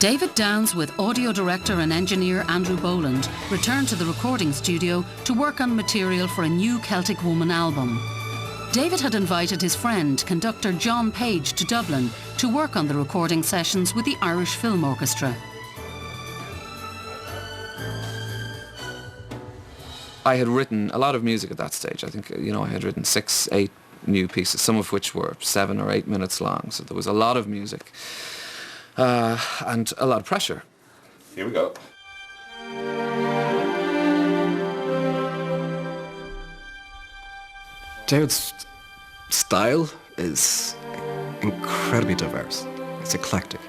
David Downs with audio director and engineer Andrew Boland returned to the recording studio to work on material for a new Celtic Woman album. David had invited his friend, conductor John Page, to Dublin to work on the recording sessions with the Irish Film Orchestra. I had written a lot of music at that stage. I think, I had written 6, 8 new pieces, some of which were 7 or 8 minutes long. So there was a lot of music and a lot of pressure. Here we go. David's style is incredibly diverse. It's eclectic.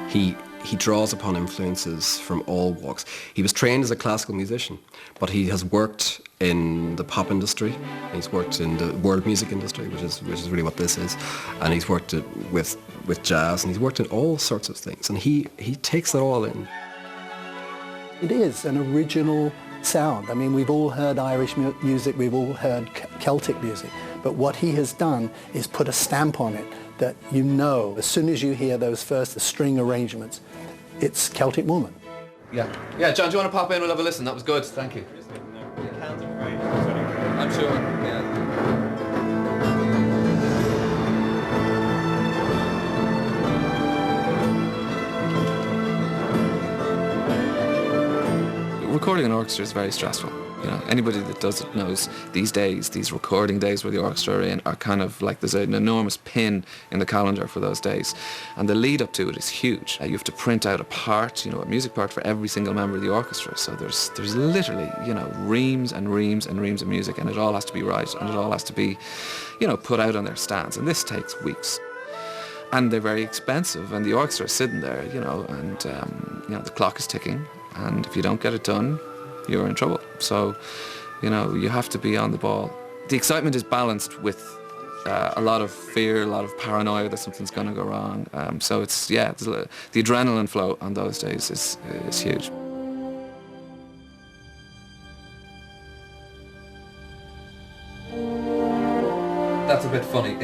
He draws upon influences from all walks. He was trained as a classical musician, but he has worked in the pop industry. He's worked in the world music industry, which is really what this is, and he's worked with jazz, and he's worked in all sorts of things, and he takes it all in. It is an original sound. I mean, we've all heard Irish music, we've all heard Celtic music, but what he has done is put a stamp on it that as soon as you hear those first string arrangements, it's Celtic Woman. Yeah, John, do you want to pop in? We'll have a listen. That was good, thank you. I'm sure, yeah. Recording an orchestra is very stressful. Anybody that does it knows these days, these recording days where the orchestra are in, are kind of like there's an enormous pin in the calendar for those days. And the lead up to it is huge. You have to print out a part, a music part for every single member of the orchestra. So there's literally, reams and reams and reams of music, and it all has to be right, and it all has to be, put out on their stands. And this takes weeks. And they're very expensive, and the orchestra is sitting there, and the clock is ticking. And if you don't get it done, you're in trouble. So, you have to be on the ball. The excitement is balanced with a lot of fear, a lot of paranoia that something's going to go wrong. So the adrenaline flow on those days is huge. That's a bit funny.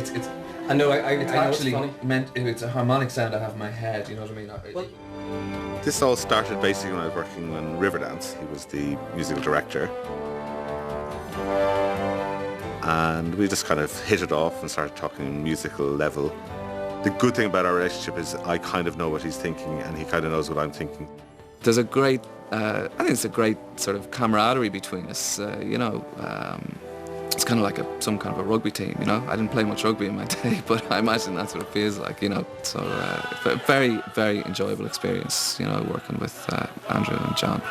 I know. It's actually meant. It's a harmonic sound I have in my head. You know what I mean? This all started basically when I was working on Riverdance. He was the musical director. And we just kind of hit it off and started talking musical level. The good thing about our relationship is I kind of know what he's thinking and he kind of knows what I'm thinking. There's a great, I think it's a great sort of camaraderie between us, It's kind of like some kind of a rugby team, I didn't play much rugby in my day, but I imagine that's what it feels like, So very, very enjoyable experience, working with Andrew and John.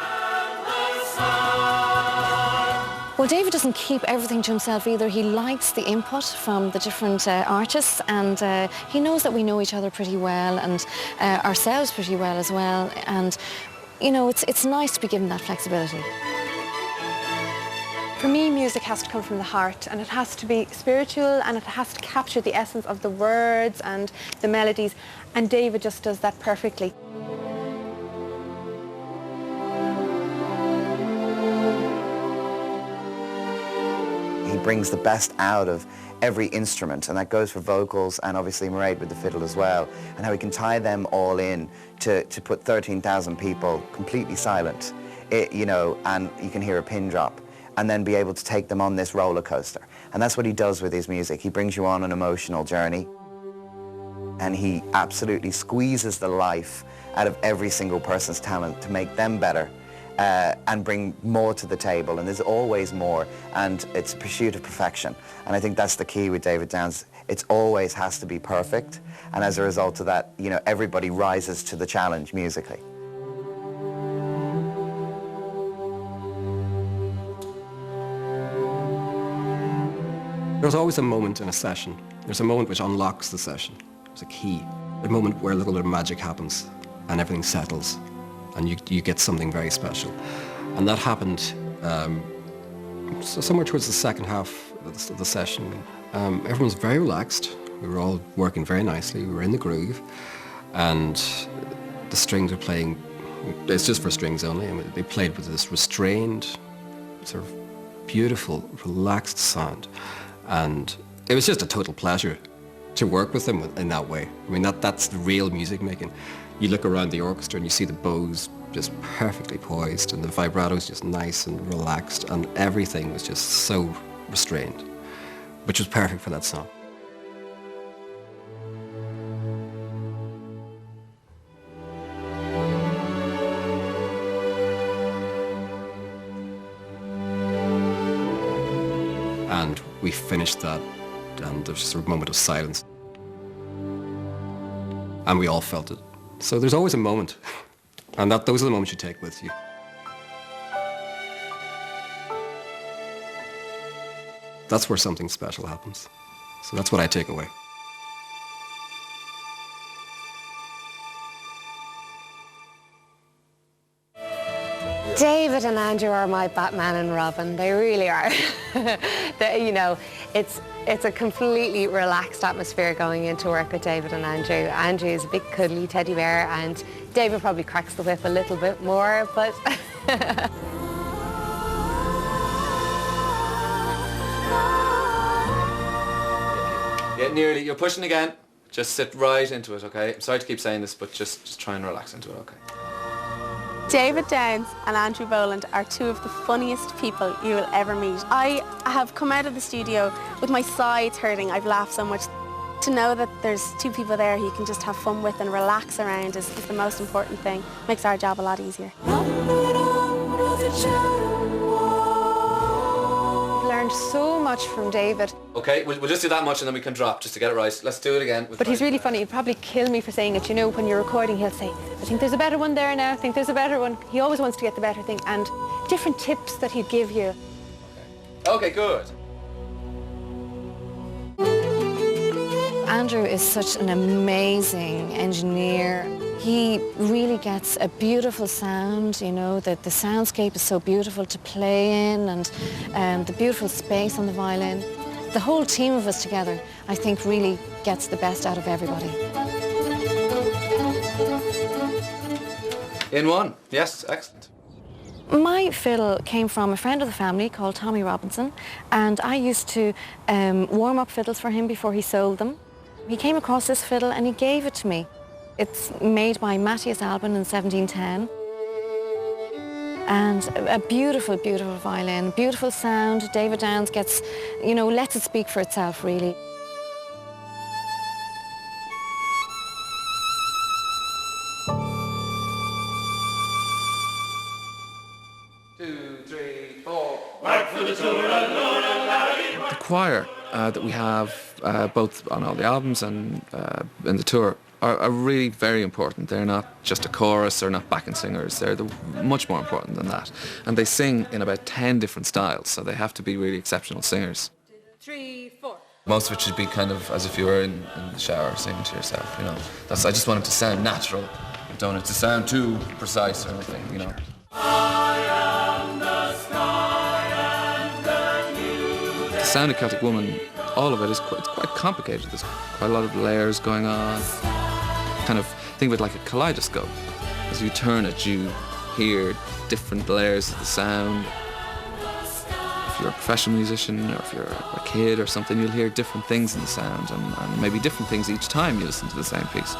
Well, David doesn't keep everything to himself either. He likes the input from the different artists, and he knows that we know each other pretty well and ourselves pretty well as well. And, it's nice to be given that flexibility. For me, music has to come from the heart, and it has to be spiritual, and it has to capture the essence of the words and the melodies, and David just does that perfectly. He brings the best out of every instrument, and that goes for vocals and obviously Mairead with the fiddle as well, and how he can tie them all in to put 13,000 people completely silent, and you can hear a pin drop, and then be able to take them on this roller coaster. And that's what he does with his music. He brings you on an emotional journey, and he absolutely squeezes the life out of every single person's talent to make them better and bring more to the table. And there's always more, and it's a pursuit of perfection. And I think that's the key with David Downs. It always has to be perfect, and as a result of that, everybody rises to the challenge musically. There's always a moment in a session. There's a moment which unlocks the session. There's a key. A moment where a little bit of magic happens and everything settles and you get something very special. And that happened somewhere towards the second half of the session. Everyone was very relaxed. We were all working very nicely. We were in the groove, and the strings were playing. It's just for strings only. I mean, they played with this restrained, sort of beautiful, relaxed sound. And it was just a total pleasure to work with them in that way. I mean, that's the real music making. You look around the orchestra and you see the bows just perfectly poised and the vibrato's just nice and relaxed and everything was just so restrained, which was perfect for that song. And we finished that, and there was just a moment of silence. And we all felt it. So there's always a moment, and those are the moments you take with you. That's where something special happens. So that's what I take away. David and Andrew are my Batman and Robin. They really are. You know, it's a completely relaxed atmosphere going into work with David and Andrew. Andrew is a big cuddly teddy bear and David probably cracks the whip a little bit more, but... Yeah, nearly. You're pushing again. Just sit right into it, okay? I'm sorry to keep saying this, but just try and relax into it, okay? David Downs and Andrew Boland are two of the funniest people you will ever meet. I have come out of the studio with my sides hurting. I've laughed so much. To know that there's two people there who you can just have fun with and relax around is the most important thing. Makes our job a lot easier. Learned so much from David. Okay, we'll just do that much and then we can drop just to get it right. Let's do it again. But he's really funny. He'd probably kill me for saying it. You know, when you're recording, he'll say, I think there's a better one there now. I think there's a better one. He always wants to get the better thing. And different tips that he'd give you. Okay, good. Andrew is such an amazing engineer. He really gets a beautiful sound, you know, the soundscape is so beautiful to play in and the beautiful space on the violin. The whole team of us together, I think, really gets the best out of everybody. In one. Yes, excellent. My fiddle came from a friend of the family called Tommy Robinson, and I used to warm up fiddles for him before he sold them. He came across this fiddle and he gave it to me. It's made by Matthias Albin in 1710. And a beautiful, beautiful violin, beautiful sound. David Downs gets, you know, lets it speak for itself, really. The choir that we have both on all the albums and in the tour are really very important. They're not just a chorus, they're not backing singers, they're much more important than that. And they sing in about 10 different styles, so they have to be really exceptional singers. 2, 3, 4. Most of it should be kind of as if you were in the shower singing to yourself, you know. I just want it to sound natural. I don't want it to sound too precise or anything, you know. The sound of Celtic Woman, all of it is quite complicated. There's quite a lot of layers going on. Kind of think of it like a kaleidoscope. As you turn it, you hear different layers of the sound. If you're a professional musician or if you're a kid or something, you'll hear different things in the sound and maybe different things each time you listen to the same piece.